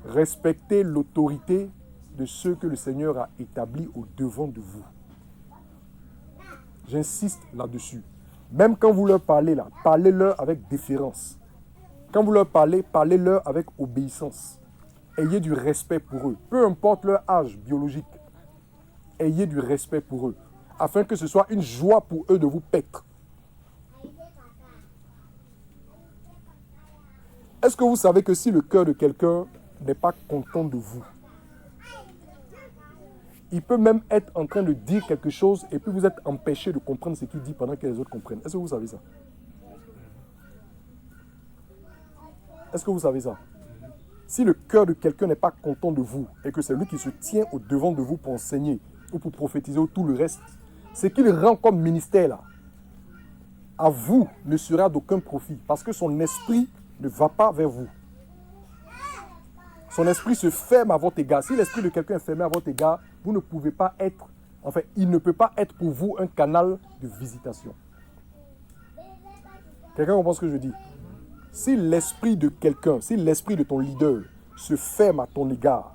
Respectez l'autorité de ceux que le Seigneur a établis au devant de vous. J'insiste là-dessus. Même quand vous leur parlez là, parlez-leur avec déférence. Quand vous leur parlez, parlez-leur avec obéissance. Ayez du respect pour eux. Peu importe leur âge biologique, ayez du respect pour eux. Afin que ce soit une joie pour eux de vous paître. Est-ce que vous savez que si le cœur de quelqu'un n'est pas content de vous, il peut même être en train de dire quelque chose et puis vous êtes empêché de comprendre ce qu'il dit pendant que les autres comprennent. Est-ce que vous savez ça? Est-ce que vous savez ça? Si le cœur de quelqu'un n'est pas content de vous et que c'est lui qui se tient au devant de vous pour enseigner ou pour prophétiser ou tout le reste, ce qu'il rend comme ministère là, à vous ne sera d'aucun profit parce que son esprit ne va pas vers vous. Son esprit se ferme à votre égard. Si l'esprit de quelqu'un est fermé à votre égard, vous ne pouvez pas être, enfin, il ne peut pas être pour vous un canal de visitation. Quelqu'un comprend ce que je dis? Si l'esprit de quelqu'un, si l'esprit de ton leader se ferme à ton égard,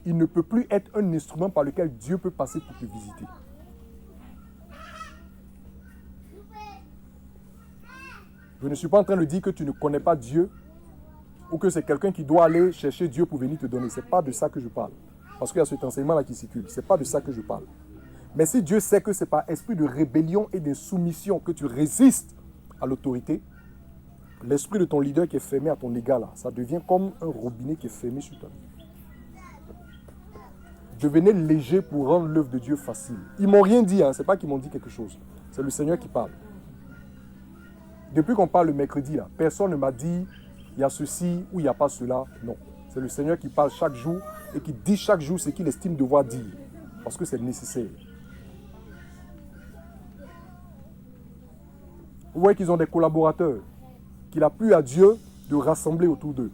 il ne peut plus être un instrument par lequel Dieu peut passer pour te visiter. Je ne suis pas en train de dire que tu ne connais pas Dieu ou que c'est quelqu'un qui doit aller chercher Dieu pour venir te donner. Ce n'est pas de ça que je parle. Parce qu'il y a cet enseignement-là qui circule. Ce n'est pas de ça que je parle. Mais si Dieu sait que c'est par esprit de rébellion et de soumission que tu résistes à l'autorité, l'esprit de ton leader qui est fermé à ton égard, là, ça devient comme un robinet qui est fermé sur toi. Devenez léger pour rendre l'œuvre de Dieu facile. Ils ne m'ont rien dit, hein. Ce n'est pas qu'ils m'ont dit quelque chose. C'est le Seigneur qui parle. Depuis qu'on parle le mercredi, là, personne ne m'a dit il y a ceci ou il n'y a pas cela. Non. C'est le Seigneur qui parle chaque jour et qui dit chaque jour ce qu'il estime devoir dire. Parce que c'est nécessaire. Vous voyez qu'ils ont des collaborateurs qu'il a plu à Dieu de rassembler autour d'eux.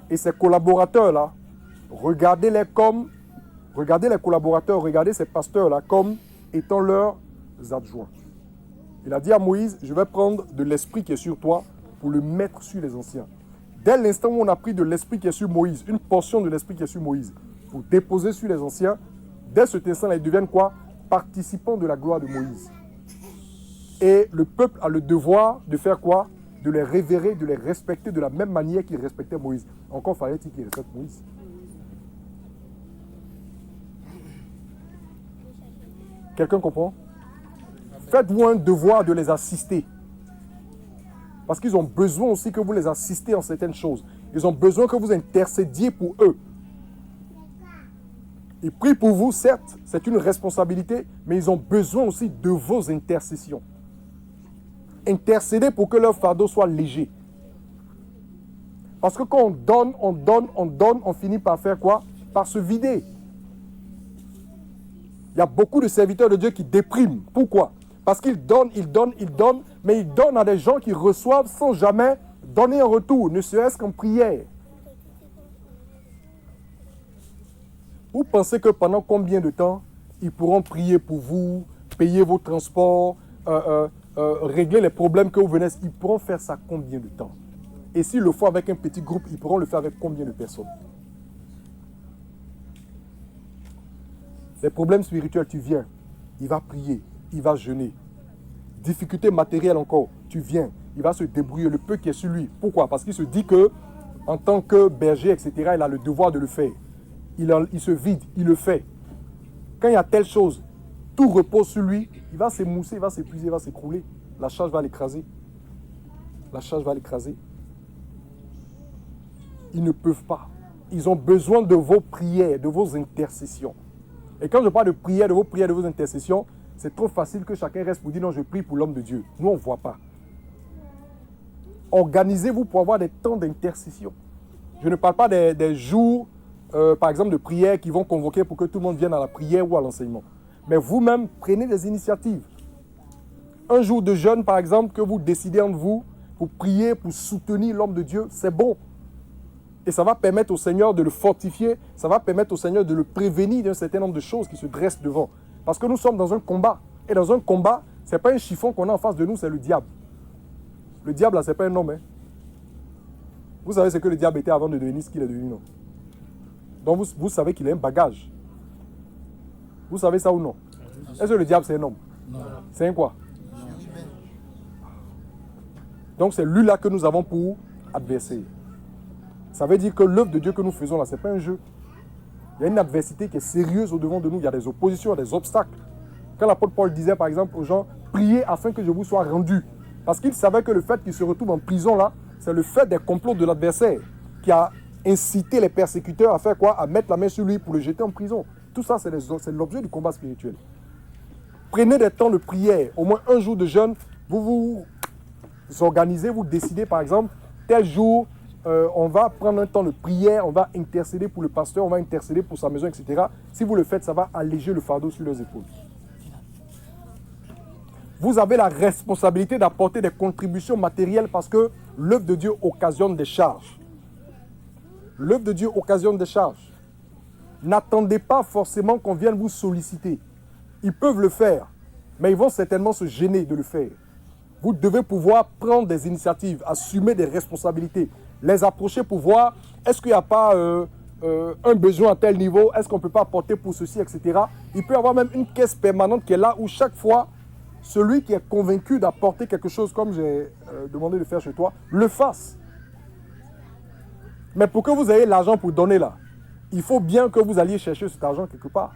Et ces collaborateurs-là, regardez les collaborateurs, regardez ces pasteurs-là comme étant leurs adjoints. Il a dit à Moïse, je vais prendre de l'esprit qui est sur toi pour le mettre sur les anciens. Dès l'instant où on a pris de l'esprit qui est sur Moïse, une portion de l'esprit qui est sur Moïse, pour déposer sur les anciens, dès cet instant-là, ils deviennent quoi? Participants de la gloire de Moïse. Et le peuple a le devoir de faire quoi? De les révérer, de les respecter de la même manière qu'il respectait Moïse. Encore fallait-il qu'il respecte Moïse. Quelqu'un comprend? Faites-vous un devoir de les assister. Parce qu'ils ont besoin aussi que vous les assistez en certaines choses. Ils ont besoin que vous intercédiez pour eux. Ils prient pour vous, certes, c'est une responsabilité, mais ils ont besoin aussi de vos intercessions. Intercédez pour que leur fardeau soit léger. Parce que quand on donne, on finit par faire quoi? Par se vider. Il y a beaucoup de serviteurs de Dieu qui dépriment. Pourquoi? Parce qu'ils donnent, mais ils donnent à des gens qui reçoivent sans jamais donner un retour, ne serait-ce qu'en prière. Vous pensez que pendant combien de temps ils pourront prier pour vous, payer vos transports, régler les problèmes que vous venez? Ils pourront faire ça combien de temps? Et s'ils le font avec un petit groupe, ils pourront le faire avec combien de personnes? Les problèmes spirituels, tu viens, il va prier, il va jeûner. Difficulté matérielle encore, tu viens, il va se débrouiller, le peu qui est sur lui. Pourquoi? Parce qu'il se dit que, en tant que berger, etc., il a le devoir de le faire. Il se vide, il le fait. Quand il y a telle chose, tout repose sur lui, il va s'émousser, il va s'épuiser, il va s'écrouler. La charge va l'écraser. La charge va l'écraser. Ils ne peuvent pas. Ils ont besoin de vos prières, de vos intercessions. Et quand je parle de prières, de vos intercessions, c'est trop facile que chacun reste pour dire non, je prie pour l'homme de Dieu. Nous, on ne voit pas. Organisez-vous pour avoir des temps d'intercession. Je ne parle pas des jours, par exemple, de prière qui vont convoquer pour que tout le monde vienne à la prière ou à l'enseignement. Mais vous-même, prenez des initiatives. Un jour de jeûne, par exemple, que vous décidez entre vous pour prier, pour soutenir l'homme de Dieu, c'est bon. Et ça va permettre au Seigneur de le fortifier, ça va permettre au Seigneur de le prévenir d'un certain nombre de choses qui se dressent devant. Parce que nous sommes dans un combat. Et dans un combat, ce n'est pas un chiffon qu'on a en face de nous, c'est le diable. Le diable, là, ce n'est pas un homme. Hein. Vous savez ce que le diable était avant de devenir ce qu'il est devenu, non? Donc vous savez qu'il a un bagage. Vous savez ça ou non? Est-ce que le diable c'est un homme? Non. C'est un quoi? Donc c'est lui là que nous avons pour adversaire. Ça veut dire que l'œuvre de Dieu que nous faisons là, ce n'est pas un jeu. Il y a une adversité qui est sérieuse au-devant de nous. Il y a des oppositions, des obstacles. Quand l'apôtre Paul disait par exemple aux gens, priez afin que je vous sois rendu. Parce qu'il savait que le fait qu'il se retrouve en prison là, c'est le fait des complots de l'adversaire qui a incité les persécuteurs à faire quoi? À mettre la main sur lui pour le jeter en prison. Tout ça, c'est l'objet du combat spirituel. Prenez des temps de prière, au moins un jour de jeûne. Vous organisez, vous décidez par exemple, tel jour, on va prendre un temps de prière, on va intercéder pour le pasteur, on va intercéder pour sa maison, etc. Si vous le faites, ça va alléger le fardeau sur leurs épaules. Vous avez la responsabilité d'apporter des contributions matérielles parce que l'œuvre de Dieu occasionne des charges. L'œuvre de Dieu occasionne des charges. N'attendez pas forcément qu'on vienne vous solliciter. Ils peuvent le faire, mais ils vont certainement se gêner de le faire. Vous devez pouvoir prendre des initiatives, assumer des responsabilités, les approcher pour voir est-ce qu'il n'y a pas un besoin à tel niveau, est-ce qu'on ne peut pas apporter pour ceci, etc. Il peut y avoir même une caisse permanente qui est là où chaque fois, celui qui est convaincu d'apporter quelque chose comme j'ai demandé de faire chez toi, le fasse. Mais pour que vous ayez l'argent pour donner là, il faut bien que vous alliez chercher cet argent quelque part.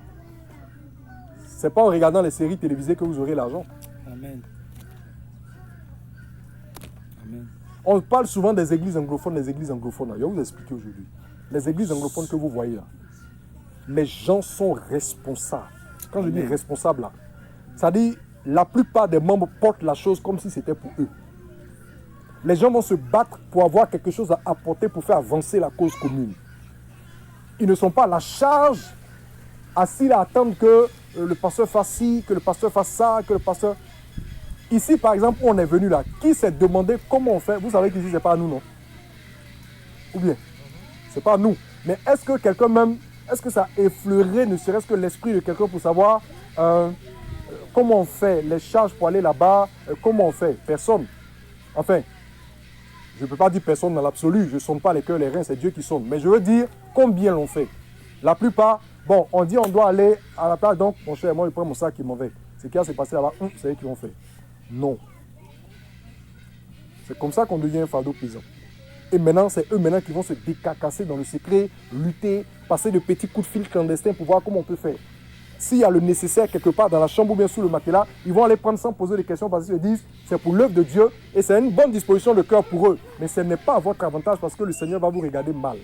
Ce n'est pas en regardant les séries télévisées que vous aurez l'argent. Amen. Amen. On parle souvent des églises anglophones, les églises anglophones. Là. Je vais vous expliquer aujourd'hui. Les églises anglophones que vous voyez là, les gens sont responsables. Quand je dis responsables là, ça dit la plupart des membres portent la chose comme si c'était pour eux. Les gens vont se battre pour avoir quelque chose à apporter pour faire avancer la cause commune. Ils ne sont pas à la charge, assis là à attendre que le pasteur fasse ci, que le pasteur fasse ça, que le pasteur... Ici, par exemple, où on est venu là, qui s'est demandé comment on fait? Vous savez qu'ici, ce n'est pas à nous, non? Ou bien? Ce n'est pas à nous. Mais est-ce que quelqu'un même, est-ce que ça a effleuré, ne serait-ce que l'esprit de quelqu'un pour savoir comment on fait, les charges pour aller là-bas, comment on fait? Personne. Enfin, je ne peux pas dire personne dans l'absolu, je ne sonne pas les cœurs, les reins, c'est Dieu qui sonne. Mais je veux dire combien l'on fait. La plupart, bon, on dit on doit aller à la place, donc mon cher, moi je prends mon sac et m'en vais. Ce qui s'est passé là-bas, c'est eux qui l'ont fait. Non. C'est comme ça qu'on devient un fardeau pesant. Et maintenant, c'est eux maintenant qui vont se décacasser dans le secret, lutter, passer de petits coups de fil clandestins pour voir comment on peut faire. S'il y a le nécessaire quelque part dans la chambre ou bien sous le matelas, ils vont aller prendre sans poser des questions parce qu'ils se disent c'est pour l'œuvre de Dieu et c'est une bonne disposition de cœur pour eux. Mais ce n'est pas à votre avantage parce que le Seigneur va vous regarder mal.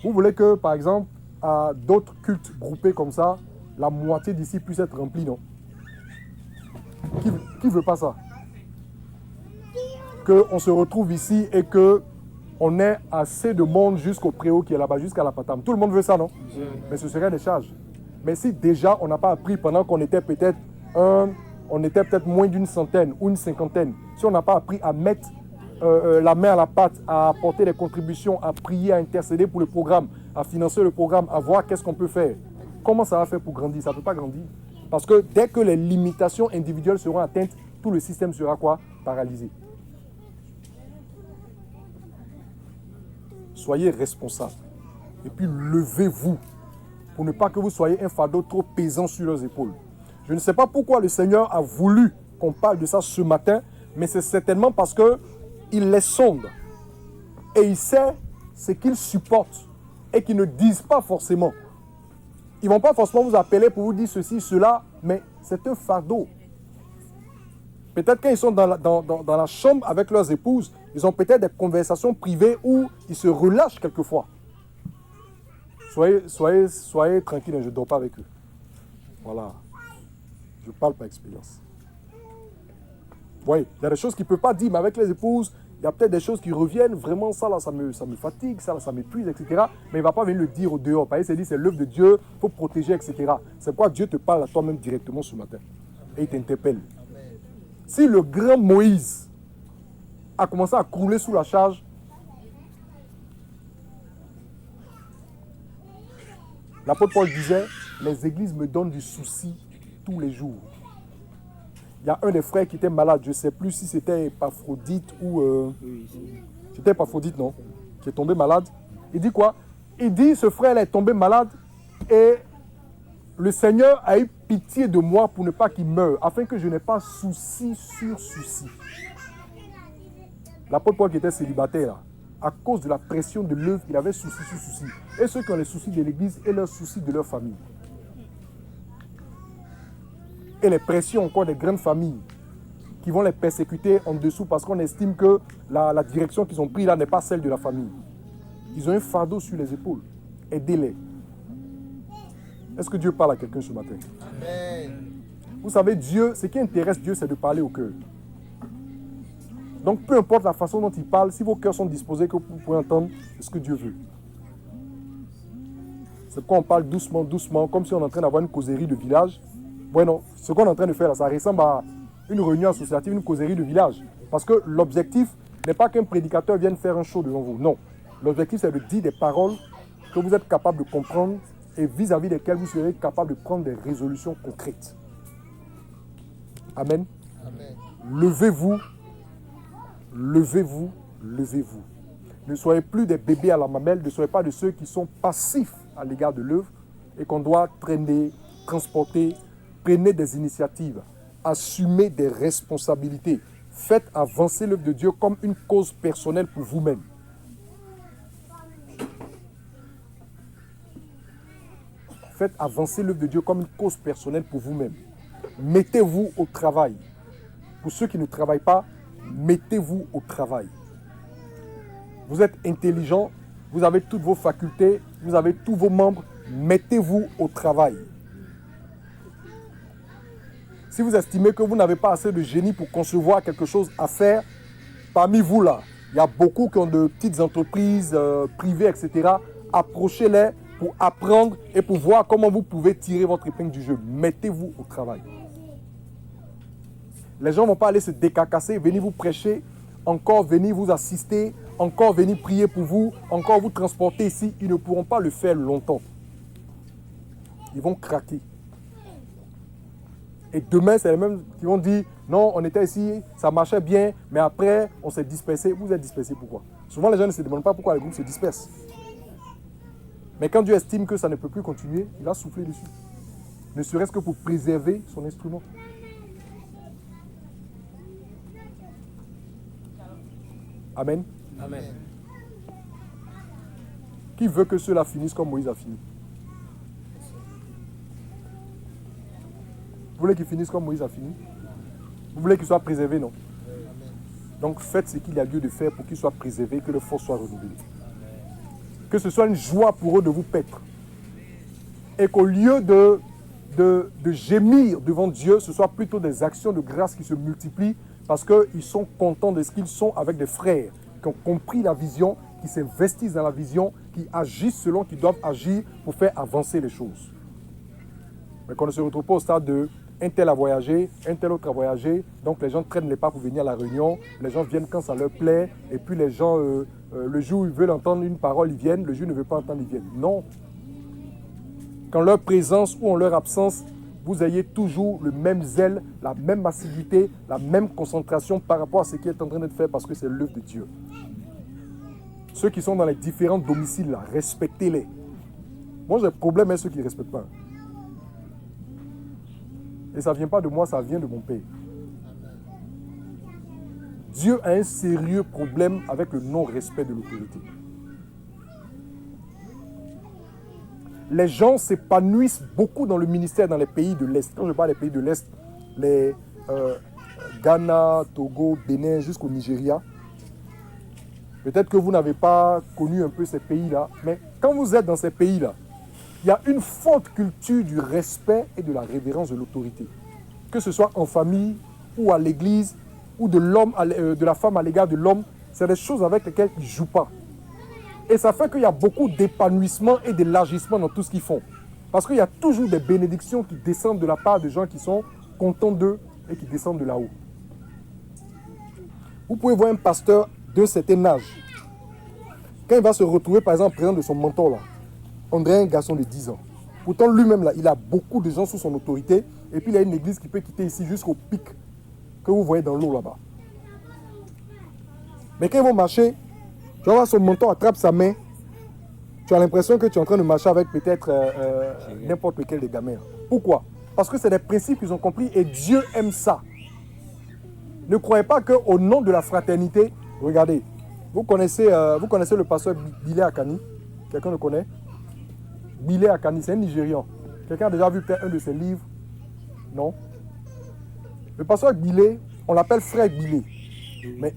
Vous voulez que, par exemple, à d'autres cultes groupés comme ça, la moitié d'ici puisse être remplie, non? Qui veut pas ça? Qu'on se retrouve ici et qu'on ait assez de monde jusqu'au préau qui est là-bas, jusqu'à la Patame. Tout le monde veut ça, non? Mais ce serait des charges. Mais si déjà on n'a pas appris pendant qu'on était peut-être moins d'une centaine ou une cinquantaine, si on n'a pas appris à mettre la main à la pâte, à apporter des contributions, à prier, à intercéder pour le programme, à financer le programme, à voir qu'est-ce qu'on peut faire. Comment ça va faire pour grandir? Ça ne peut pas grandir. Parce que dès que les limitations individuelles seront atteintes, tout le système sera quoi? Paralysé. Soyez responsables. Et puis levez-vous pour ne pas que vous soyez un fardeau trop pesant sur leurs épaules. Je ne sais pas pourquoi le Seigneur a voulu qu'on parle de ça ce matin, mais c'est certainement parce qu'il les sonde. Et il sait ce qu'ils supportent et qu'ils ne disent pas forcément. Ils ne vont pas forcément vous appeler pour vous dire ceci, cela, mais c'est un fardeau. Peut-être quand ils sont dans la chambre avec leurs épouses, ils ont peut-être des conversations privées où ils se relâchent quelquefois. Soyez tranquilles, je ne dors pas avec eux. Voilà. Je parle par expérience. Oui, il y a des choses qu'il ne peut pas dire, mais avec les épouses, il y a peut-être des choses qui reviennent. Vraiment, ça, là, ça me fatigue, ça, là, ça m'épuise, etc. Mais il ne va pas venir le dire au dehors. Il s'est dit, c'est l'œuvre de Dieu, il faut protéger, etc. C'est pourquoi Dieu te parle à toi-même directement ce matin. Et il t'interpelle. Si le grand Moïse a commencé à crouler sous la charge, l'apôtre Paul disait, les églises me donnent du souci tous les jours. il y a un des frères qui était malade. Je ne sais plus si c'était Épaphrodite ou... C'était Épaphrodite, non? Qui est tombé malade. Il dit quoi? Il dit, ce frère est tombé malade et le Seigneur a eu pitié de moi pour ne pas qu'il meure, afin que je n'ai pas souci sur souci. L'apôtre Paul qui était célibataire, là, à cause de la pression de l'œuvre, il avait souci sur souci. Et ceux qui ont les soucis de l'église et leurs soucis de leur famille. Et les pressions encore des grandes familles qui vont les persécuter en dessous parce qu'on estime que la direction qu'ils ont prise là n'est pas celle de la famille. Ils ont un fardeau sur les épaules. Aidez-les. Est-ce que Dieu parle à quelqu'un ce matin? Amen. Vous savez, Dieu, ce qui intéresse Dieu, c'est de parler au cœur. Donc, peu importe la façon dont il parle, si vos cœurs sont disposés, que vous pouvez entendre ce que Dieu veut. C'est pourquoi on parle doucement, doucement, comme si on est en train d'avoir une causerie de village. Bueno, ce qu'on est en train de faire là, ça ressemble à une réunion associative, une causerie de village. Parce que l'objectif n'est pas qu'un prédicateur vienne faire un show devant vous. Non. L'objectif, c'est de dire des paroles que vous êtes capable de comprendre et vis-à-vis desquelles vous serez capable de prendre des résolutions concrètes. Amen. Amen. Levez-vous, levez-vous, levez-vous. Ne soyez plus des bébés à la mamelle, ne soyez pas de ceux qui sont passifs à l'égard de l'œuvre et qu'on doit traîner, transporter. Prenez des initiatives, assumez des responsabilités. Faites avancer l'œuvre de Dieu comme une cause personnelle pour vous-même. Faites avancer l'œuvre de Dieu comme une cause personnelle pour vous-même. Mettez-vous au travail. Pour ceux qui ne travaillent pas, mettez-vous au travail. Vous êtes intelligent, vous avez toutes vos facultés, vous avez tous vos membres, mettez-vous au travail. Si vous estimez que vous n'avez pas assez de génie pour concevoir quelque chose à faire, parmi vous là, il y a beaucoup qui ont de petites entreprises privées, etc. Approchez-les pour apprendre et pour voir comment vous pouvez tirer votre épingle du jeu. Mettez-vous au travail. Les gens ne vont pas aller se décacasser, venir vous prêcher, encore venir vous assister, encore venir prier pour vous, encore vous transporter ici. Ils ne pourront pas le faire longtemps. Ils vont craquer. Et demain, c'est les mêmes qui vont dire, non, on était ici, ça marchait bien, mais après, on s'est dispersé. Vous êtes dispersé pourquoi? Souvent, les gens ne se demandent pas pourquoi les groupes se dispersent. Mais quand Dieu estime que ça ne peut plus continuer, il va souffler dessus. Ne serait-ce que pour préserver son instrument. Amen. Amen. Qui veut que cela finisse comme Moïse a fini? Vous voulez qu'il finisse comme Moïse a fini? Vous voulez qu'il soit préservé, non? Donc faites ce qu'il y a lieu de faire pour qu'il soit préservé, que le force soit renouvelée. Que ce soit une joie pour eux de vous paître. Et qu'au lieu de gémir devant Dieu, ce soit plutôt des actions de grâce qui se multiplient parce qu'ils sont contents de ce qu'ils sont avec des frères qui ont compris la vision, qui s'investissent dans la vision, qui agissent selon qu'ils doivent agir pour faire avancer les choses. Mais qu'on ne se retrouve pas au stade de un tel a voyagé, un tel autre a voyagé, donc les gens traînent les pas pour venir à la réunion, les gens viennent quand ça leur plaît, et puis les gens, le jour où ils veulent entendre une parole, ils viennent, le jour où ils ne veulent pas entendre, ils viennent. Non. Qu'en leur présence ou en leur absence, vous ayez toujours le même zèle, la même assiduité, la même concentration par rapport à ce qui est en train d'être fait parce que c'est l'œuvre de Dieu. Ceux qui sont dans les différents domiciles, là, respectez-les. Moi, j'ai un problème avec ceux qui ne respectent pas. Et ça ne vient pas de moi, ça vient de mon Père. Dieu a un sérieux problème avec le non-respect de l'autorité. Les gens s'épanouissent beaucoup dans le ministère dans les pays de l'Est. Quand je parle des pays de l'Est, les Ghana, Togo, Bénin, jusqu'au Nigeria. Peut-être que vous n'avez pas connu un peu ces pays-là, mais quand vous êtes dans ces pays-là, il y a une forte culture du respect et de la révérence de l'autorité. Que ce soit en famille ou à l'église, ou de la femme à l'égard de l'homme, c'est des choses avec lesquelles ils ne jouent pas. Et ça fait qu'il y a beaucoup d'épanouissement et d'élargissement dans tout ce qu'ils font. Parce qu'il y a toujours des bénédictions qui descendent de la part de gens qui sont contents d'eux et qui descendent de là-haut. Vous pouvez voir un pasteur d'un certain âge. Quand il va se retrouver, par exemple, président de son mentor, là, on dirait un garçon de 10 ans. Pourtant, lui-même, là, il a beaucoup de gens sous son autorité. Et puis, il a une église qui peut quitter ici jusqu'au pic que vous voyez dans l'eau là-bas. Mais quand ils vont marcher, tu vas voir son menton attrape sa main. Tu as l'impression que tu es en train de marcher avec peut-être n'importe lequel des gamins. Pourquoi? Parce que c'est des principes qu'ils ont compris et Dieu aime ça. Ne croyez pas qu'au nom de la fraternité, regardez, vous connaissez le pasteur Bilé Akani? Quelqu'un le connaît? Bilé Akani, c'est un Nigérian. Quelqu'un a déjà vu peut-être un de ses livres? Non? Le pasteur Bilé, on l'appelle frère Bilé. Mais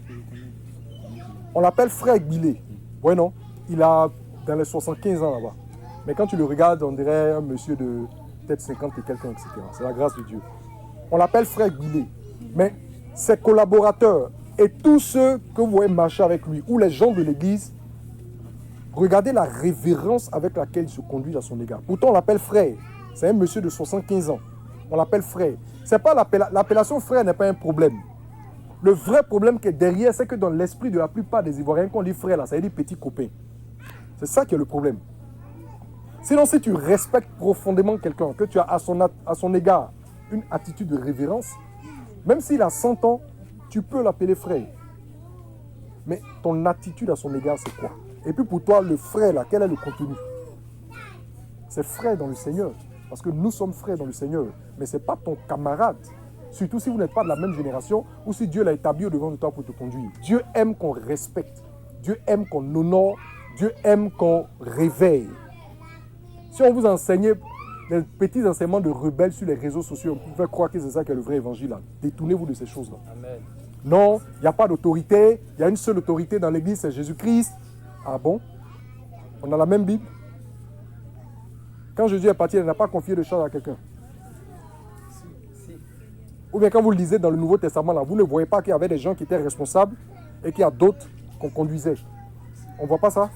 on l'appelle frère Bilé. Ouais, non? Il a dans les 75 ans là-bas. Mais quand tu le regardes, on dirait un monsieur de peut-être 50 et quelqu'un, etc. C'est la grâce de Dieu. On l'appelle frère Bilé. Mais ses collaborateurs et tous ceux que vous voyez marcher avec lui, ou les gens de l'église, regardez la révérence avec laquelle il se conduit à son égard. Pourtant, on l'appelle frère. C'est un monsieur de 75 ans. On l'appelle frère. C'est pas l'appellation frère n'est pas un problème. Le vrai problème qui est derrière, c'est que dans l'esprit de la plupart des Ivoiriens, quand on dit frère, là, ça veut dire petit copain. C'est ça qui est le problème. Sinon, si tu respectes profondément quelqu'un, que tu as à son égard une attitude de révérence, même s'il a 100 ans, tu peux l'appeler frère. Mais ton attitude à son égard, c'est quoi? Et puis pour toi, le frère, là, quel est le contenu? C'est frère dans le Seigneur. Parce que nous sommes frères dans le Seigneur. Mais ce n'est pas ton camarade. Surtout si vous n'êtes pas de la même génération ou si Dieu l'a établi au-devant de toi pour te conduire. Dieu aime qu'on respecte. Dieu aime qu'on honore. Dieu aime qu'on réveille. Si on vous enseignait des petits enseignements de rebelles sur les réseaux sociaux, on pouvait croire que c'est ça qui est le vrai évangile. Là. Détournez-vous de ces choses-là. Amen. Non, il n'y a pas d'autorité. Il y a une seule autorité dans l'église, c'est Jésus-Christ. Ah bon? On a la même Bible. Quand Jésus est parti, il n'a pas confié de choses à quelqu'un. Si. Ou bien quand vous le lisez dans le Nouveau Testament, là, vous ne voyez pas qu'il y avait des gens qui étaient responsables et qu'il y a d'autres qu'on conduisait. On ne voit pas ça?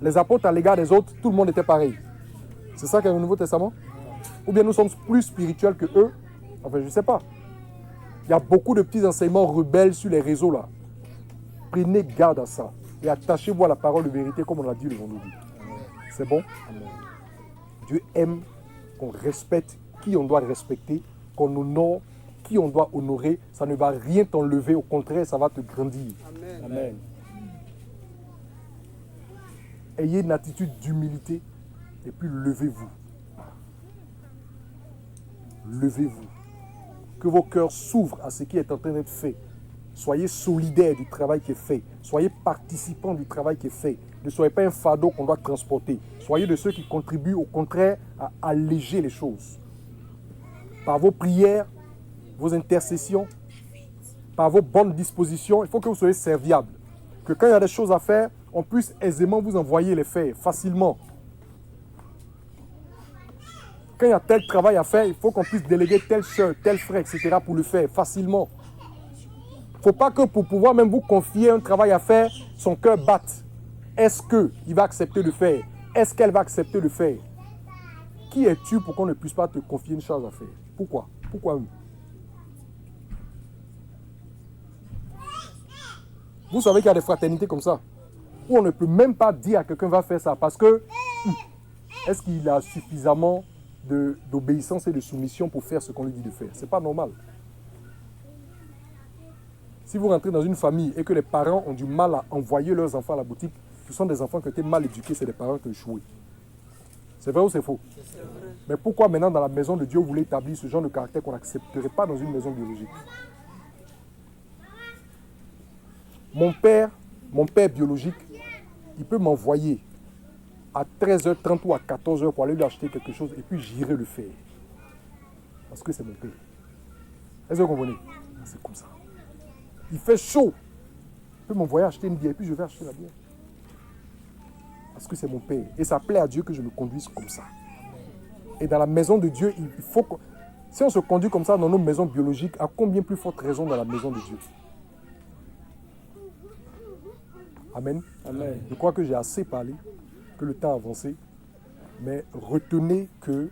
Les apôtres à l'égard des autres, tout le monde était pareil. C'est ça qu'il y a dans le Nouveau Testament? Ou bien nous sommes plus spirituels que eux? Enfin, je ne sais pas. Il y a beaucoup de petits enseignements rebelles sur les réseaux là. Prenez garde à ça. Et attachez-vous à la parole de vérité comme on l'a dit le vendredi. C'est bon? Amen. Dieu aime qu'on respecte qui on doit respecter, qu'on honore qui on doit honorer. Ça ne va rien t'enlever, au contraire, ça va te grandir. Amen. Amen. Ayez une attitude d'humilité et puis levez-vous. Levez-vous. Que vos cœurs s'ouvrent à ce qui est en train d'être fait. Soyez solidaires du travail qui est fait. Soyez participants du travail qui est fait. Ne soyez pas un fardeau qu'on doit transporter. Soyez de ceux qui contribuent au contraire à alléger les choses. Par vos prières, vos intercessions, par vos bonnes dispositions, il faut que vous soyez serviables. Que quand il y a des choses à faire, on puisse aisément vous envoyer les faire, facilement. Quand il y a tel travail à faire, il faut qu'on puisse déléguer telle soeur, tel frère, etc. pour le faire facilement. Il ne faut pas que pour pouvoir même vous confier un travail à faire, son cœur batte. Est-ce qu'il va accepter de faire? Est-ce qu'elle va accepter de faire? Qui es-tu pour qu'on ne puisse pas te confier une chose à faire? Pourquoi? Pourquoi eux? Vous savez qu'il y a des fraternités comme ça, où on ne peut même pas dire à quelqu'un va faire ça, parce que est-ce qu'il a suffisamment d'obéissance et de soumission pour faire ce qu'on lui dit de faire? C'est pas normal. Si vous rentrez dans une famille et que les parents ont du mal à envoyer leurs enfants à la boutique, ce sont des enfants qui ont été mal éduqués, c'est des parents qui ont échoué. C'est vrai ou c'est faux? C'est vrai. Mais pourquoi maintenant dans la maison de Dieu vous voulez établir ce genre de caractère qu'on n'accepterait pas dans une maison biologique? Mon père biologique, il peut m'envoyer à 13h30 ou à 14h pour aller lui acheter quelque chose et puis j'irai le faire. Parce que c'est mon père. Est-ce que vous comprenez? C'est comme ça. Il fait chaud. Il peut m'envoyer acheter une bière et puis je vais acheter la bière. Parce que c'est mon père. Et ça plaît à Dieu que je me conduise comme ça. Et dans la maison de Dieu, il faut que... Si on se conduit comme ça dans nos maisons biologiques, à combien plus forte raison dans la maison de Dieu? Amen. Amen. Je crois que j'ai assez parlé, que le temps a avancé. Mais retenez que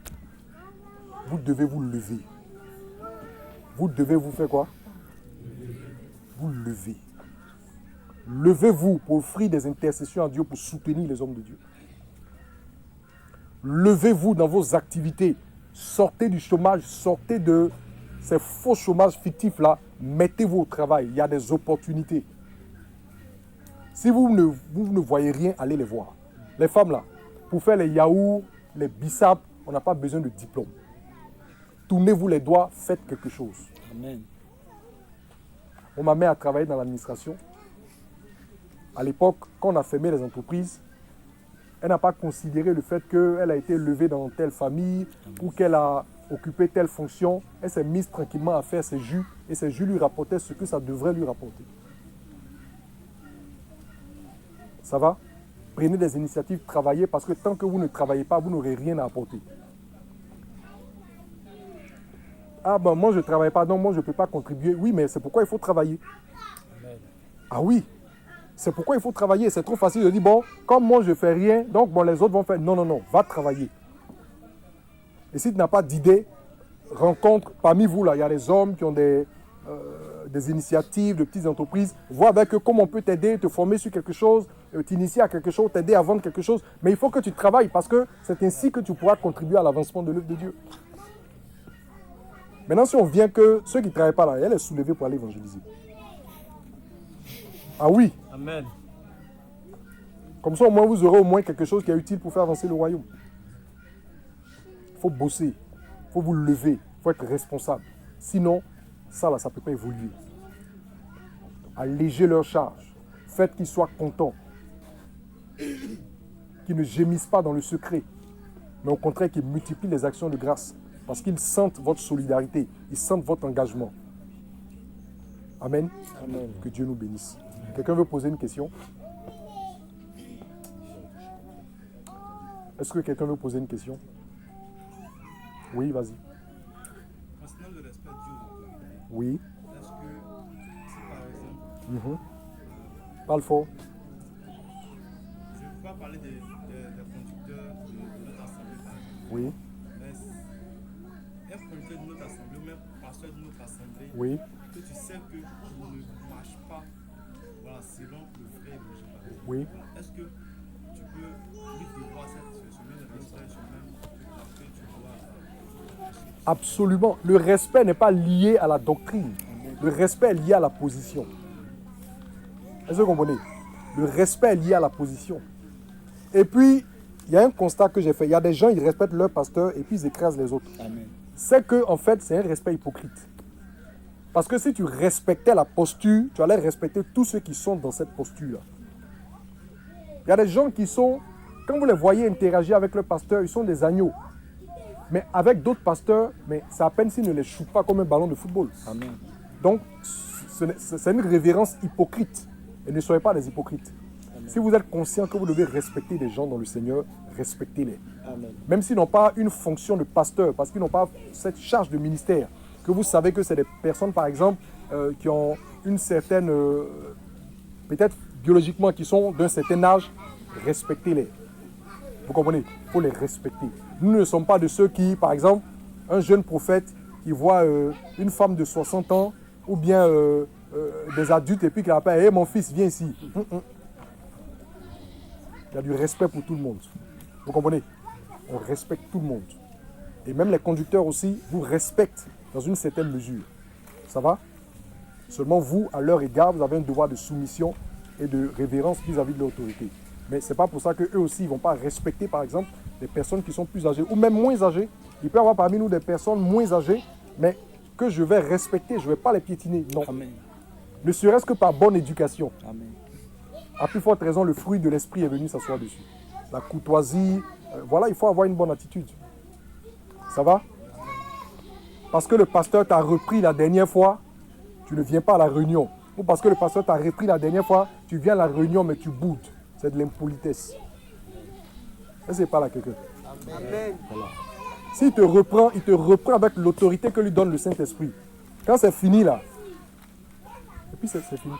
vous devez vous lever. Vous devez vous faire quoi? Vous lever. Levez-vous pour offrir des intercessions à Dieu, pour soutenir les hommes de Dieu. Levez-vous dans vos activités. Sortez du chômage, sortez de ces faux chômages fictifs là, mettez-vous au travail. Il y a des opportunités. Si vous ne voyez rien, allez les voir. Les femmes là, pour faire les yaourts, les bissap, on n'a pas besoin de diplôme. Tournez-vous les doigts, faites quelque chose. Amen. On m'a mis à travailler dans l'administration. À l'époque, quand on a fermé les entreprises, elle n'a pas considéré le fait qu'elle a été élevée dans telle famille ou qu'elle a occupé telle fonction. Elle s'est mise tranquillement à faire ses jus et ses jus lui rapportaient ce que ça devrait lui rapporter. Ça va? Prenez des initiatives, travaillez parce que tant que vous ne travaillez pas, vous n'aurez rien à apporter. Ah ben moi je ne travaille pas, donc moi je ne peux pas contribuer. Oui, mais c'est pourquoi il faut travailler. Amen. Ah oui, c'est pourquoi il faut travailler. C'est trop facile de dire, bon, comme moi je ne fais rien, donc bon, les autres vont faire. Non, non, non, va travailler. Et si tu n'as pas d'idée, rencontre parmi vous, là, il y a des hommes qui ont des initiatives, de petites entreprises. Vois avec eux comment on peut t'aider, te former sur quelque chose, t'initier à quelque chose, t'aider à vendre quelque chose. Mais il faut que tu travailles parce que c'est ainsi que tu pourras contribuer à l'avancement de l'œuvre de Dieu. Maintenant, si on vient que ceux qui ne travaillent pas là, elle est soulevée pour aller évangéliser. Ah oui. Amen. Comme ça, au moins, vous aurez au moins quelque chose qui est utile pour faire avancer le royaume. Il faut bosser. Il faut vous lever. Il faut être responsable. Sinon, ça là, ça ne peut pas évoluer. Allégez leurs charges. Faites qu'ils soient contents. Qu'ils ne gémissent pas dans le secret. Mais au contraire, qu'ils multiplient les actions de grâce. Parce qu'ils sentent votre solidarité. Ils sentent votre engagement. Amen. Amen. Que Dieu nous bénisse. Quelqu'un veut poser une question? Est-ce que quelqu'un veut poser une question? Oui, vas-y. Concernant le respect dû aux autorités, Oui. est-ce que si par exemple, Parle fort. je ne veux pas parler des conducteurs de notre assemblée par exemple, Oui. mais un conducteur de notre assemblée ou même pasteur de notre assemblée, Oui. que tu sais que tu ne marches pas voilà, selon le vrai évangile par exemple, Oui. est-ce que tu peux lui devoir ce même respect, ce même parce que tu dois Absolument. Le respect n'est pas lié à la doctrine. Le respect est lié à la position. Est-ce que vous comprenez? Le respect est lié à la position. Et puis, il y a un constat que j'ai fait. Il y a des gens, ils respectent leur pasteur et puis ils écrasent les autres. Amen. C'est que, en fait, c'est un respect hypocrite. Parce que si tu respectais la posture, tu allais respecter tous ceux qui sont dans cette posture-là. Il y a des gens qui sont, quand vous les voyez interagir avec leur pasteur, ils sont des agneaux. Mais avec d'autres pasteurs, mais c'est à peine s'ils ne les shootent pas comme un ballon de football. Amen. Donc, c'est une révérence hypocrite. Et ne soyez pas des hypocrites. Amen. Si vous êtes conscient que vous devez respecter des gens dans le Seigneur, respectez-les. Amen. Même s'ils n'ont pas une fonction de pasteur, parce qu'ils n'ont pas cette charge de ministère, que vous savez que c'est des personnes, par exemple, qui ont une certaine, peut-être biologiquement, qui sont d'un certain âge, respectez-les. Vous comprenez? Il faut les respecter. Nous ne sommes pas de ceux qui, par exemple, un jeune prophète qui voit une femme de 60 ans ou bien des adultes et puis qui appelle, hey, mon fils, viens ici. Il y a du respect pour tout le monde. Vous comprenez? On respecte tout le monde. Et même les conducteurs aussi vous respectent dans une certaine mesure. Ça va? Seulement vous, à leur égard, vous avez un devoir de soumission et de révérence vis-à-vis de l'autorité. Mais ce n'est pas pour ça qu'eux aussi ne vont pas respecter, par exemple, des personnes qui sont plus âgées ou même moins âgées. Il peut y avoir parmi nous des personnes moins âgées, mais que je vais respecter, je ne vais pas les piétiner. Non. Amen. Ne serait-ce que par bonne éducation. Amen. À plus forte raison, le fruit de l'esprit est venu s'asseoir dessus. La courtoisie, voilà, il faut avoir une bonne attitude. Ça va? Parce que le pasteur t'a repris la dernière fois, tu ne viens pas à la réunion. Ou parce que le pasteur t'a repris la dernière fois, tu viens à la réunion mais tu boudes. C'est de l'impolitesse. Est-ce que c'est pas là quelqu'un? Amen. Voilà. S'il te reprend, il te reprend avec l'autorité que lui donne le Saint-Esprit. Quand c'est fini là, et puis c'est fini.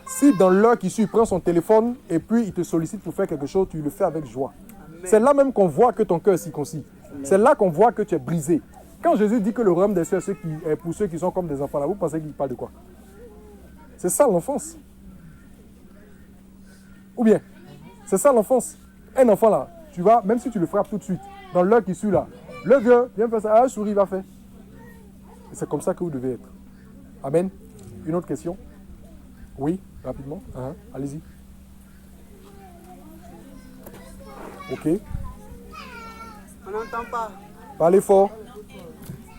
Si dans l'heure qui suit, il prend son téléphone et puis il te sollicite pour faire quelque chose, tu le fais avec joie. C'est là même qu'on voit que ton cœur est circoncis. C'est là qu'on voit que tu es brisé. Quand Jésus dit que le royaume des cieux est pour ceux qui sont comme des enfants là, vous pensez qu'il parle de quoi? C'est ça l'enfance. Ou bien, c'est ça l'enfance. Un enfant là, tu vas, même si tu le frappes tout de suite, dans l'heure qui suit là, le vieux, viens faire ça, ah, souris, va faire. C'est comme ça que vous devez être. Amen. Une autre question? Oui, rapidement. Allez-y. Ok. On n'entend pas. Parlez fort.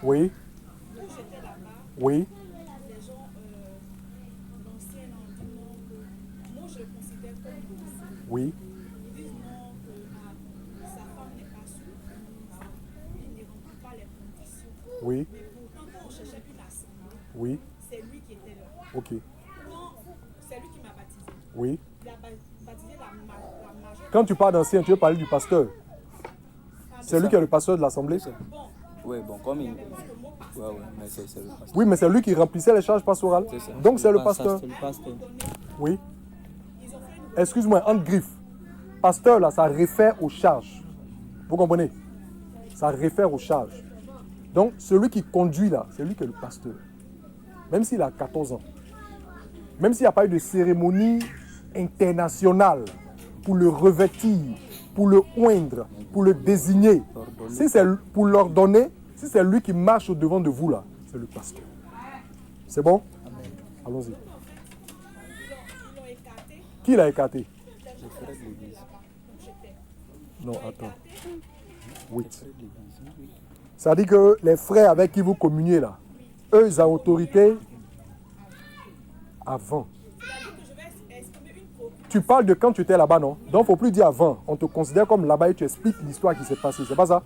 Oui. Oui. Les gens l'ancien moi je le considère comme l'ancien. Oui. Ils disent non, que sa femme n'est pas soumise, il ne remplit pas les conditions. Oui. Mais pourtant, quand on cherchait une assemblée, Oui. c'est lui qui était là. Ok. C'est lui qui m'a baptisé. Oui. Il a baptisé la majeure. Quand tu parles d'ancien, tu veux parler du pasteur. C'est lui qui est le pasteur de l'assemblée. Oui, bon, comme il. Ouais, mais c'est le pasteur. Oui, mais c'est lui qui remplissait les charges pastorales. C'est ça. Donc c'est le pasteur. C'est le pasteur. Oui. Excuse-moi, entre griffes. Pasteur, là, ça réfère aux charges. Vous comprenez? Ça réfère aux charges. Donc, celui qui conduit, là, c'est lui qui est le pasteur. Même s'il a 14 ans. Même s'il n'y a pas eu de cérémonie internationale pour le revêtir, pour le oindre, pour le désigner. Si c'est pour l'ordonner, si c'est lui qui marche au devant de vous, là, c'est le pasteur. C'est bon? Allons-y. Ils l'ont écarté. Qui l'a écarté? Le frère de l'église. Non, attends. Oui. Ça dit que les frères avec qui vous communiez là, eux, ils ont autorité avant. C'est-à-dire que je vais exprimer une préoccupation. Tu parles de quand tu étais là-bas, non? Donc, il ne faut plus dire avant. On te considère comme là-bas et tu expliques l'histoire qui s'est passée. C'est pas ça?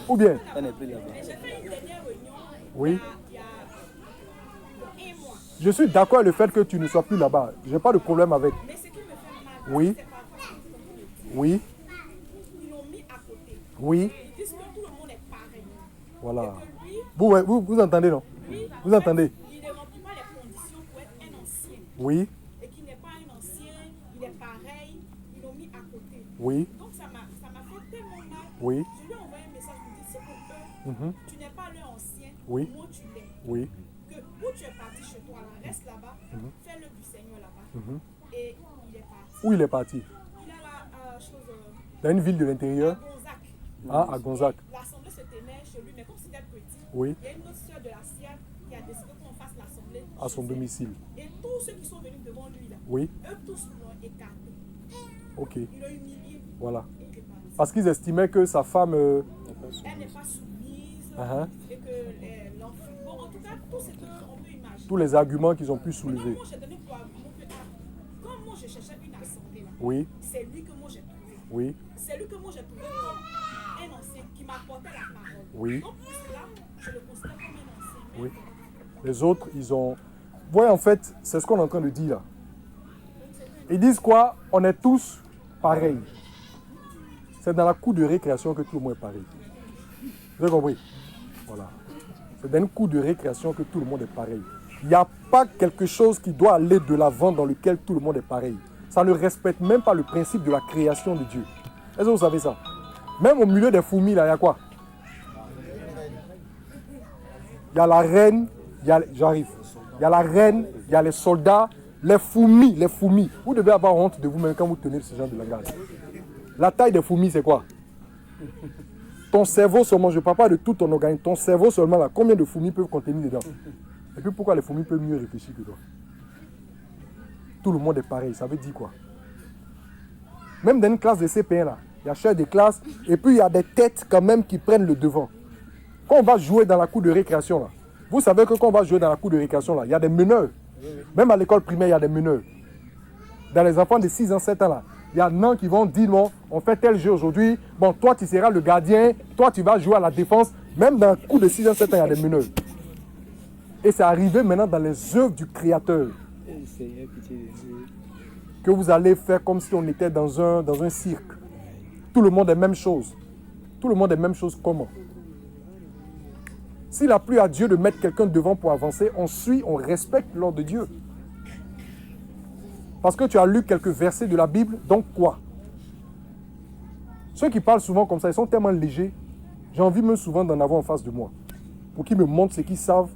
Ou bien? Elle n'est plus là-bas. J'ai fait une dernière réunion Oui. il y a un mois. Je suis d'accord avec le fait que tu ne sois plus là-bas. Je n'ai pas de problème avec. Mais ce qui me fait mal, Oui. c'est pas comme Oui. ils l'ont mis à côté. Oui. Ils disent que tout le monde est pareil. Voilà. Que lui, Vous entendez, non? Vous entendez? il ne remplit pas les conditions pour être un ancien. Oui. Et qu'il n'est pas un ancien, il est pareil, ils l'ont mis à côté. Oui. Donc ça m'a fait tellement mal. Oui. Je lui ai envoyé un message pour dire c'est pour eux. Tu n'es pas leur ancien, Oui. moi tu l'es. Oui. Que où tu es parti chez toi, là, reste là-bas, fais-le du Seigneur là-bas. Et il est parti. Où il est parti? Il a la chose Dans une ville de l'intérieur? Gonzac. Ah, à Gonzac. L'assemblée se tenait chez lui, mais comme c'était petit, Oui. il y a une autre sœur de la SIAC qui a décidé qu'on fasse l'assemblée À son chez elle. domicile. Et tous ceux qui sont venus devant lui, là, Oui. eux tous l'ont écarté. Ok. Il l'a humilié Voilà. et il est parti. Parce qu'ils estimaient que sa femme... Elle n'est pas soumise et que l'enfant. Bon, en tout cas, tout ce qu'on peut imaginer. tous les arguments qu'ils ont pu Maintenant, soulever. moi, j'ai donné pour argument que quand moi je cherchais une assemblée, là, Oui, c'est lui que moi j'ai trouvé. oui, C'est lui que moi j'ai trouvé comme un ancien qui m'apportait la parole. oui, Donc, pour cela, je le considère comme un ancien. oui. Les autres, ils ont... Vous voyez, en fait, c'est ce qu'on est en train de dire là. Ils disent quoi? On est tous pareils. C'est dans la cour de récréation que tout le monde est pareil. Vous avez compris? Voilà. C'est dans une cour de récréation que tout le monde est pareil. Il n'y a pas quelque chose qui doit aller de l'avant dans lequel tout le monde est pareil. Ça ne respecte même pas le principe de la création de Dieu. Est-ce que vous savez ça? Même au milieu des fourmis, là, il y a quoi? Il y a la reine, j'arrive. Il y a la reine, il y a les soldats, les fourmis, les fourmis. Vous devez avoir honte de vous-même quand vous tenez ce genre de langage. La taille des fourmis, c'est quoi? Ton cerveau seulement, je ne parle pas de tout ton organisme, ton cerveau seulement, là, combien de fourmis peuvent contenir dedans? Et puis pourquoi les fourmis peuvent mieux réfléchir que toi? Tout le monde est pareil, ça veut dire quoi? Même dans une classe de CP1, là, il y a chef de classe, et puis il y a des têtes quand même qui prennent le devant. Quand on va jouer dans la cour de récréation, là, vous savez que quand on va jouer dans la cour de récréation, là, il y a des meneurs. Même à l'école primaire, il y a des meneurs. Dans les enfants de 6 ans, 7 ans, là, il y a un qui vont dire, non, on fait tel jeu aujourd'hui, bon, toi tu seras le gardien, toi tu vas jouer à la défense. Même dans le cours de 6 ans, 7 ans, il y a des meneurs. Et c'est arrivé maintenant dans les œuvres du Créateur. Que vous allez faire comme si on était dans un cirque. Tout le monde est même chose. Tout le monde est même chose comment? S'il n'a plus à Dieu de mettre quelqu'un devant pour avancer, on suit, on respecte l'ordre de Dieu. Parce que tu as lu quelques versets de la Bible, donc quoi? Ceux qui parlent souvent comme ça, ils sont tellement légers. J'ai envie même souvent d'en avoir en face de moi. Pour qu'ils me montrent ce qu'ils savent.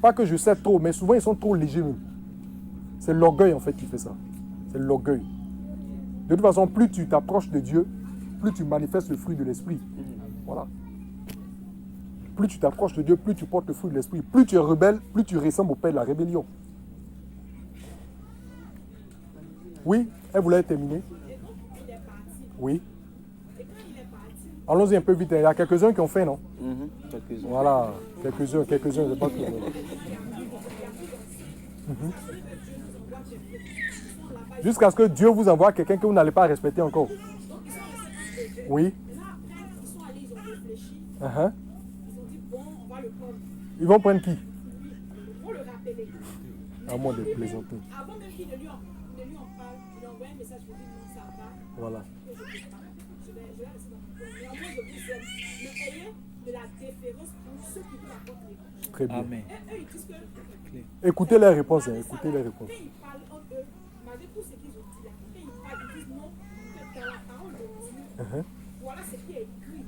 Pas que je sais trop, mais souvent ils sont trop légers même. C'est l'orgueil en fait qui fait ça. C'est l'orgueil. De toute façon, plus tu t'approches de Dieu, plus tu manifestes le fruit de l'esprit. Voilà. Plus tu t'approches de Dieu, plus tu portes le fruit de l'esprit. Plus tu es rebelle, plus tu ressembles au père de la rébellion. Oui, elle voulait terminer. Et donc, il est parti. Oui. Et quand il est parti, Allons-y un peu vite. Il y a quelques-uns qui ont fait, non? Quelques-uns. Voilà. Quelques-uns, c'est pas tout. Jusqu'à ce que Dieu vous envoie quelqu'un que vous n'allez pas respecter encore. Oui. maintenant, quand ils sont allés, ils ont réfléchi. Uh-huh. Ils ont dit, bon, on va le prendre. Ils vont prendre qui? Pour le rappeler. À moins de plaisanter. Avant même qu'il ne lui en parle, il envoie un message pour dire non, ça va. Voilà. Que je ne peux pas. Je vais rester dans mon coin. Mais en moi, je vous aime. Mais ayez de la déférence pour ceux qui vous apportent les couches. Très bien. Amen. Et eux, ils disent que. Écoutez les réponses. Écoutez les réponses. Quand ils parlent entre eux, malgré tout ce qu'ils ont dit là, quand ils parlent, ils disent non, que dans la parole de Dieu, Uh-huh. voilà ce qui est écrit.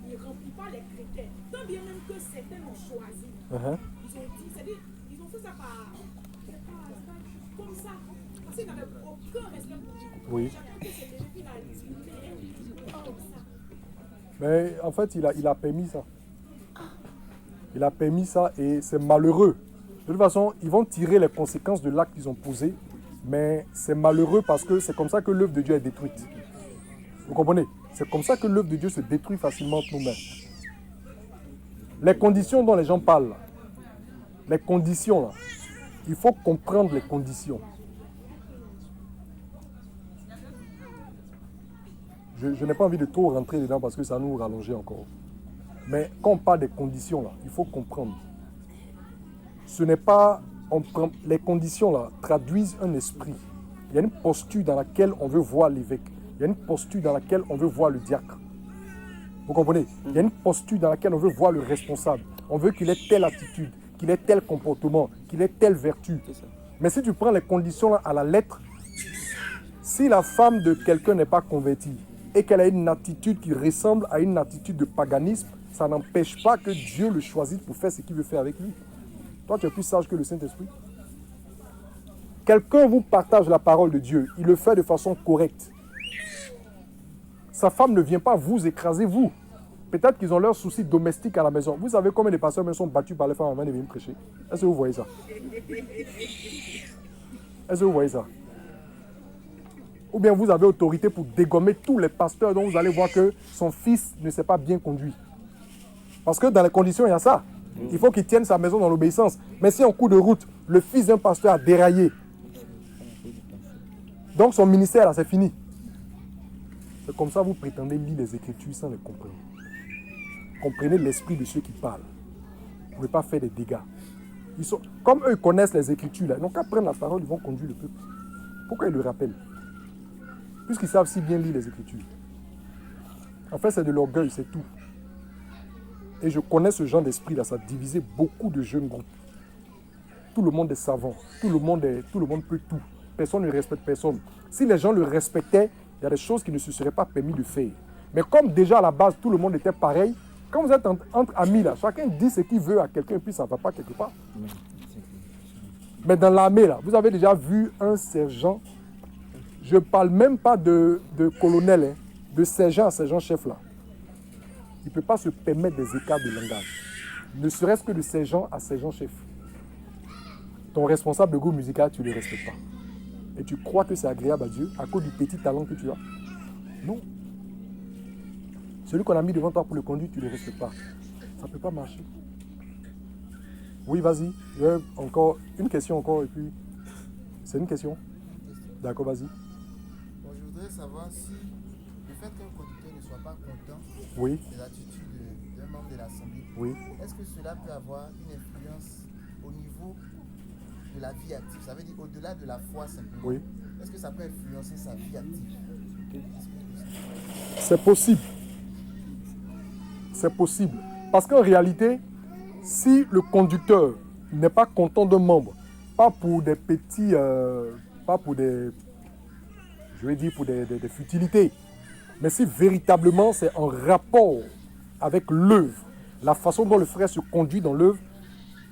Il ne remplit pas les critères. Tant bien même que certains l'ont choisi. Uh-huh. Ils ont dit, c'est-à-dire, ils ont fait ça par. C'est pas comme ça. Parce qu'ils n'avaient aucun respect pour Dieu. Oui. Chacun qui s'est levé, il a dit, mais comme ça. Mais en fait, il a permis ça. Il a permis ça et c'est malheureux. De toute façon, ils vont tirer les conséquences de l'acte qu'ils ont posé, mais c'est malheureux parce que c'est comme ça que l'œuvre de Dieu est détruite. Vous comprenez? C'est comme ça que l'œuvre de Dieu se détruit facilement entre nous-mêmes. Les conditions dont les gens parlent, là, les conditions, là, il faut comprendre les conditions. Je n'ai pas envie de trop rentrer dedans parce que ça nous rallongeait encore. Mais quand on parle des conditions, là, il faut comprendre. Ce n'est pas... les conditions là, traduisent un esprit. Il y a une posture dans laquelle on veut voir l'évêque. Il y a une posture dans laquelle on veut voir le diacre. Vous comprenez? Il y a une posture dans laquelle on veut voir le responsable. On veut qu'il ait telle attitude, qu'il ait tel comportement, qu'il ait telle vertu. Mais si tu prends les conditions là, à la lettre, si la femme de quelqu'un n'est pas convertie et qu'elle a une attitude qui ressemble à une attitude de paganisme, ça n'empêche pas que Dieu le choisisse pour faire ce qu'il veut faire avec lui. Toi, tu es plus sage que le Saint-Esprit. Quelqu'un vous partage la parole de Dieu, il le fait de façon correcte. Sa femme ne vient pas vous écraser, vous. Peut-être qu'ils ont leurs soucis domestiques à la maison. Vous savez combien de pasteurs même sont battus par les femmes avant de venir prêcher? Est-ce que vous voyez ça? Est-ce que vous voyez ça? Ou bien vous avez autorité pour dégommer tous les pasteurs dont vous allez voir que son fils ne s'est pas bien conduit. Parce que dans les conditions, il y a ça. Il faut qu'il tienne sa maison dans l'obéissance. Mais si en cours de route, le fils d'un pasteur a déraillé, donc son ministère, là, c'est fini. C'est comme ça que vous prétendez lire les Écritures sans les comprendre. Comprenez l'esprit de ceux qui parlent. Vous ne pouvez pas faire des dégâts. Comme eux connaissent les Écritures, là, ils n'ont qu'à prendre la parole, ils vont conduire le peuple. Pourquoi ils le rappellent? Puisqu'ils savent si bien lire les Écritures. En fait, c'est de l'orgueil, c'est tout. Et je connais ce genre d'esprit-là, ça a divisé beaucoup de jeunes groupes. Tout le monde est savant, tout le monde peut tout. Personne ne respecte personne. Si les gens le respectaient, il y a des choses qui ne se seraient pas permis de faire. Mais comme déjà à la base, tout le monde était pareil, quand vous êtes entre amis, là, chacun dit ce qu'il veut à quelqu'un et puis ça ne va pas quelque part. Mais dans l'armée, là, vous avez déjà vu un sergent, je ne parle même pas de colonel, hein, de sergent à sergent-chef là. Il ne peut pas se permettre des écarts de langage. Ne serait-ce que de sergent à sergent-chef. Ton responsable de groupe musical, tu ne le respectes pas. Et tu crois que c'est agréable à Dieu à cause du petit talent que tu as? Non. Celui qu'on a mis devant toi pour le conduire, tu ne le respectes pas. Ça ne peut pas marcher. Oui, vas-y. Encore une question encore et puis... C'est une question? D'accord, vas-y. Bon, je voudrais savoir si le fait qu'un conducteur ne soit pas content Oui. de l'attitude d'un membre de l'Assemblée, Oui. est-ce que cela peut avoir une influence au niveau de la vie active? Ça veut dire au-delà de la foi simplement. Oui. Est-ce que ça peut influencer sa vie active? C'est possible. C'est possible. Parce qu'en réalité, si le conducteur n'est pas content d'un membre, pas pour des petits... pas pour des... Je vais dire pour des futilités. Mais si véritablement c'est en rapport avec l'œuvre, la façon dont le frère se conduit dans l'œuvre,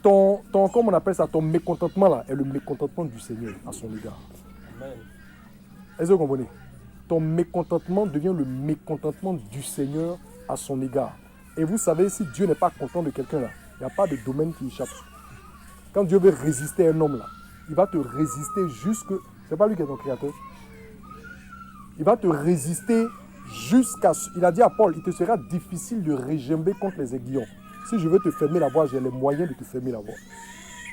comme on appelle ça, ton mécontentement là, est le mécontentement du Seigneur à son égard. Amen. Est-ce que vous comprenez? Ton mécontentement devient le mécontentement du Seigneur à son égard. Et vous savez, si Dieu n'est pas content de quelqu'un là, il n'y a pas de domaine qui échappe. Quand Dieu veut résister à un homme là, il va te résister jusque... C'est pas lui qui est ton créateur. Il va te résister jusqu'à... Il a dit à Paul, il te sera difficile de régimber contre les aiguillons. Si je veux te fermer la voie, j'ai les moyens de te fermer la voie.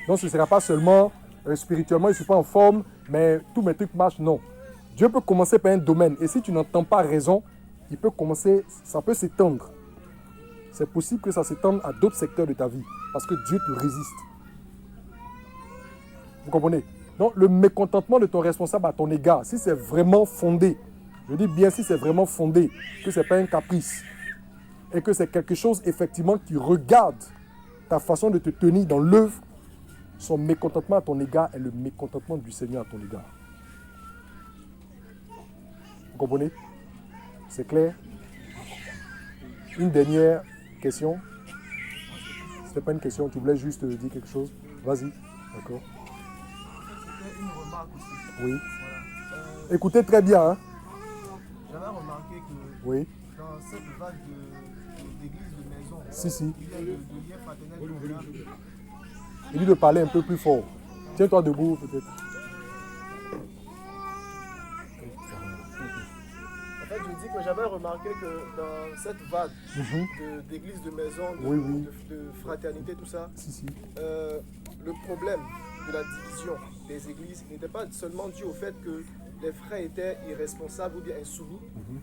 Donc ce ne sera pas seulement spirituellement, je ne suis pas en forme, mais tous mes trucs marchent. Non. Dieu peut commencer par un domaine. Et si tu n'entends pas raison, il peut commencer, ça peut s'étendre. C'est possible que ça s'étende à d'autres secteurs de ta vie. Parce que Dieu te résiste. Vous comprenez? Donc le mécontentement de ton responsable à ton égard, si c'est vraiment fondé, je dis bien si c'est vraiment fondé, que ce n'est pas un caprice, et que c'est quelque chose effectivement qui regarde ta façon de te tenir dans l'œuvre, son mécontentement à ton égard est le mécontentement du Seigneur à ton égard. Vous comprenez? C'est clair? Une dernière question. Ce n'est pas une question, tu voulais juste dire quelque chose? Vas-y. D'accord. C'était une remarque aussi. Oui. Voilà. Écoutez très bien. Hein? J'avais remarqué que Oui. dans cette vague d'église de maison, Si. il y a de liens fraternels convenables. Il dit de parler un peu plus fort. Tiens-toi debout peut-être. En fait, je dis que j'avais remarqué que dans cette vague d'église de maison, Oui. de fraternité, tout ça, Si. le problème de la division des églises n'était pas seulement dû au fait que les frères étaient irresponsables ou bien insoumis,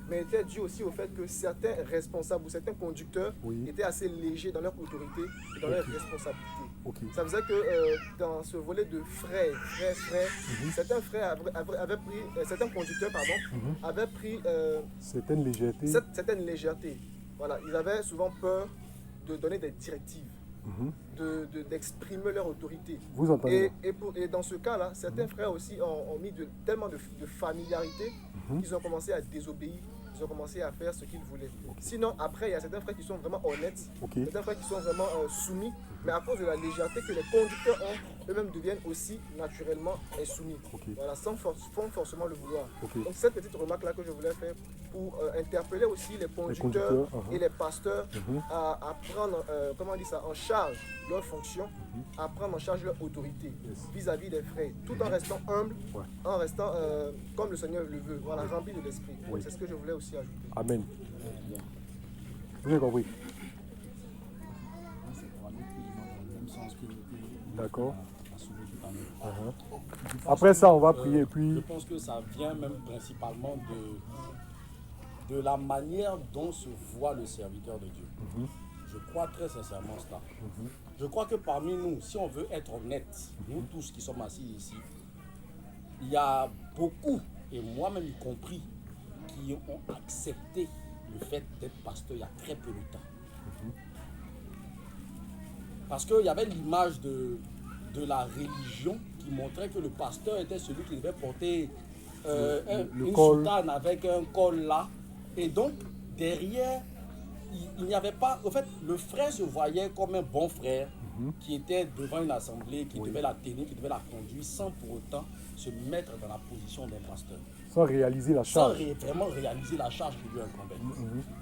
mais était dû aussi au fait que certains responsables ou certains conducteurs étaient assez légers dans leur autorité et dans leur responsabilité. Ça faisait que dans ce volet de frères, certains frères avaient pris, certains conducteurs avaient pris certaines légèretés. Certaines légèretés. Voilà, ils avaient souvent peur de donner des directives. D'exprimer leur autorité. Vous entendez? Et dans ce cas-là, certains frères aussi ont mis tellement de familiarité qu'ils ont commencé à désobéir, ils ont commencé à faire ce qu'ils voulaient. Sinon, après, il y a certains frères qui sont vraiment honnêtes, certains frères qui sont vraiment soumis, mais à cause de la légèreté que les conducteurs ont, eux-mêmes deviennent aussi naturellement insoumis. Voilà, sans forcément le vouloir. Donc cette petite remarque-là que je voulais faire pour interpeller aussi les conducteurs et les pasteurs à prendre en charge leur fonction, à prendre en charge leur autorité vis-à-vis des frères, tout en restant humble, en restant comme le Seigneur le veut, voilà, rempli de l'esprit. C'est ce que je voulais aussi ajouter. Amen. Vous avez compris? D'accord. Après ça, on va prier. Puis... Je pense que ça vient même principalement de la manière dont se voit le serviteur de Dieu. Je crois très sincèrement cela. Je crois que parmi nous, si on veut être honnête, nous tous qui sommes assis ici, il y a beaucoup, et moi-même y compris, qui ont accepté le fait d'être pasteur il y a très peu de temps. Parce qu'il y avait l'image de la religion qui montrait que le pasteur était celui qui devait porter une soutane avec un col là. Et donc, derrière, il n'y avait pas... En fait, le frère se voyait comme un bon frère qui était devant une assemblée, qui devait la tenir, qui devait la conduire, sans pour autant se mettre dans la position d'un pasteur. Sans réaliser la charge. Sans vraiment réaliser la charge qui lui incombait.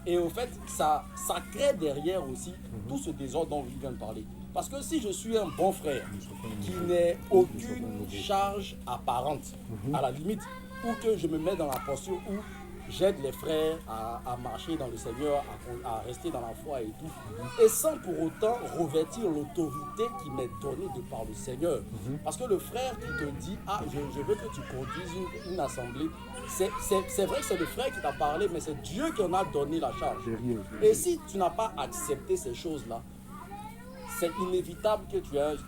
Et au fait, ça crée derrière aussi tout ce désordre dont il vient de parler. Parce que si je suis un bon frère qui n'ai aucune charge apparente, à la limite, ou que je me mets dans la posture où j'aide les frères à marcher dans le Seigneur, à rester dans la foi et tout, et sans pour autant revêtir l'autorité qui m'est donnée de par le Seigneur. Parce que le frère qui te dit, je veux que tu conduises une assemblée, c'est vrai que c'est le frère qui t'a parlé, mais c'est Dieu qui en a donné la charge. Et si tu n'as pas accepté ces choses-là, c'est inévitable que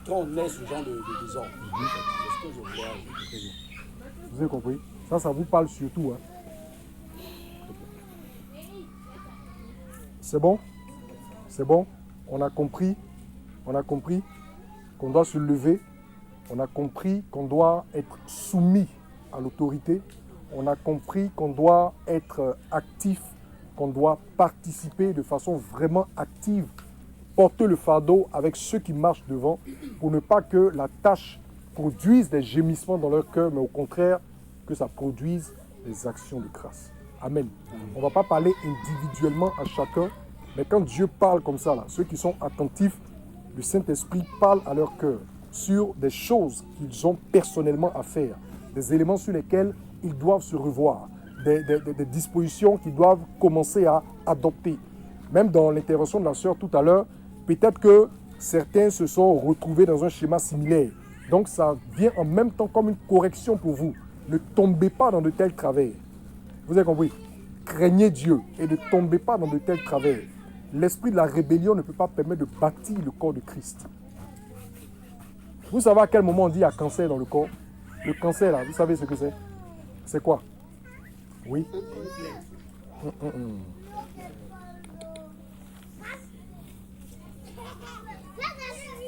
qu'on ait ce genre de désordre. C'est ce que je voulais ajouter. Vous avez compris? Ça vous parle surtout. Hein. C'est bon? C'est bon? On a compris qu'on doit se lever. On a compris qu'on doit être soumis à l'autorité. On a compris qu'on doit être actif, qu'on doit participer de façon vraiment active, porter le fardeau avec ceux qui marchent devant pour ne pas que la tâche produise des gémissements dans leur cœur, mais au contraire, que ça produise des actions de grâce. Amen. On ne va pas parler individuellement à chacun, Mais quand Dieu parle comme ça, là, ceux qui sont attentifs, le Saint-Esprit parle à leur cœur sur des choses qu'ils ont personnellement à faire, des éléments sur lesquels ils doivent se revoir, des dispositions qu'ils doivent commencer à adopter. Même dans l'intervention de la sœur tout à l'heure, peut-être que certains se sont retrouvés dans un schéma similaire. Donc ça vient en même temps comme une correction pour vous. Ne tombez pas dans de tels travers. Vous avez compris? Craignez Dieu et ne tombez pas dans de tels travers. L'esprit de la rébellion ne peut pas permettre de bâtir le corps de Christ. Vous savez à quel moment on dit il y a cancer dans le corps? Le cancer là, vous savez ce que c'est? C'est quoi? Oui.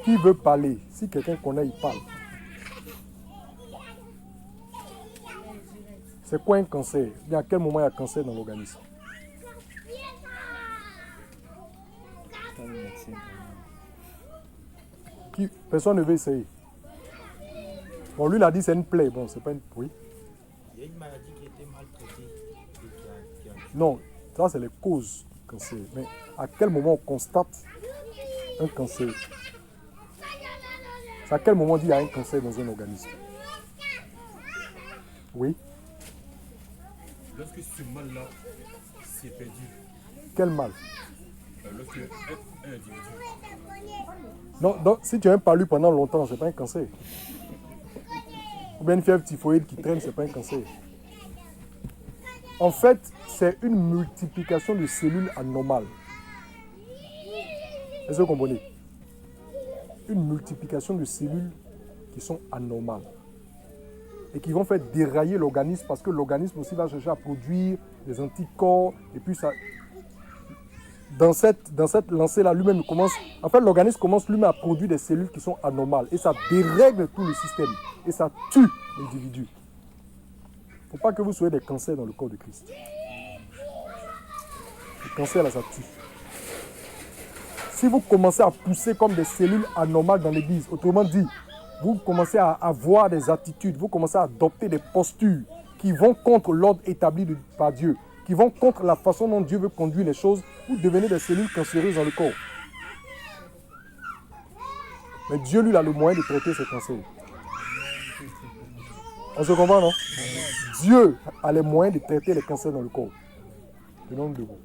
Qui veut parler? Si quelqu'un connaît, il parle. C'est quoi un cancer? À quel moment il y a cancer dans l'organisme? Personne ne veut essayer. Bon, lui, il a dit c'est une plaie. Bon, c'est pas une... Oui. Il y a une maladie qui était mal traitée et qui a... Non, ça, c'est les causes du cancer. Mais à quel moment on constate un cancer? C'est à quel moment on dit qu'il y a un cancer dans un organisme? Oui. Lorsque ce mal-là s'est perdu. Quel mal? Lorsque un individu. Non, donc, si tu as un palu pendant longtemps, ce n'est pas un cancer. Ou bien une fièvre typhoïde qui traîne, ce n'est pas un cancer. En fait, c'est une multiplication de cellules anormales. Est-ce que vous comprenez? Une multiplication de cellules qui sont anormales. Et qui vont faire dérailler l'organisme parce que l'organisme aussi va chercher à produire des anticorps. Et puis ça... Dans cette lancée-là, lui-même commence... En fait, l'organisme commence lui-même à produire des cellules qui sont anormales. Et ça dérègle tout le système. Et ça tue l'individu. Il ne faut pas que vous soyez des cancers dans le corps de Christ. Le cancer, là, ça tue. Si vous commencez à pousser comme des cellules anormales dans l'église, autrement dit, vous commencez à avoir des attitudes, vous commencez à adopter des postures qui vont contre l'ordre établi par Dieu, qui vont contre la façon dont Dieu veut conduire les choses, vous devenez des cellules cancéreuses dans le corps. Mais Dieu, lui, a le moyen de traiter ces cancers. On se comprend, non? Dieu a les moyens de traiter les cancers dans le corps. Le nom de vous.